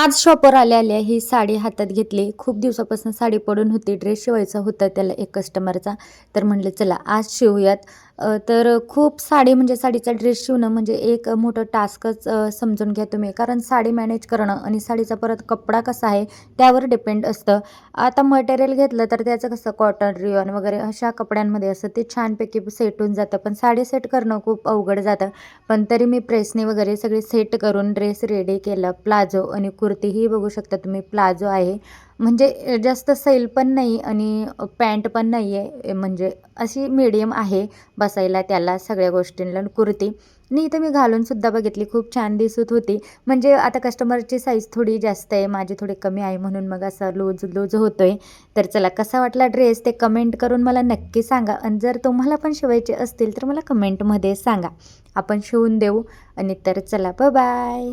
आज शॉपवर आल्या ही साडी हातात घेतली. खूप दिवसापासून साडी पडून होती. ड्रेस शिवायचा होता त्याला एक कस्टमरचा. तर म्हटलं चला आज शिवूयात. तर खूप साडी म्हणजे साडीचा ड्रेस शिवणं म्हणजे एक मोठं टास्कच समजून घ्या तुम्ही. कारण साडी मॅनेज करणं आणि साडीचा परत कपडा कसा आहे त्यावर डिपेंड असतं. आता मटेरियल घेतलं तर त्याचं कसं कॉटन, रिऑन वगैरे अशा कपड्यांमध्ये असतं ते छानपैकी सेट होऊन जातं. पण साडी सेट करणं खूप अवघड जातं. पण तरी मी प्रेसने वगैरे सगळे सेट करून ड्रेस रेडी केला. प्लाझो आणि कुर्तीही बघू शकता तुम्ही प्लाझो आहे. म्हणजे जास्त सैल पण नाही आणि पॅन्ट पण नाही आहे. म्हणजे अशी मीडियम आहे बसायला त्याला सगळ्या गोष्टींना. कुर्ती आणि इथं मी घालूनसुद्धा बघितली, खूप छान दिसत होती. म्हणजे आता कस्टमरची साईज थोडी जास्त आहे, माझी थोडी कमी आहे म्हणून मग असा लूज लूज होतो आहे. तर चला कसा वाटला ड्रेस ते कमेंट करून मला नक्की सांगा आणि जर तुम्हाला पण शिवायचे असतील तर मला कमेंटमध्ये सांगा. आपण शिवून देऊ आणि तर चला बाय.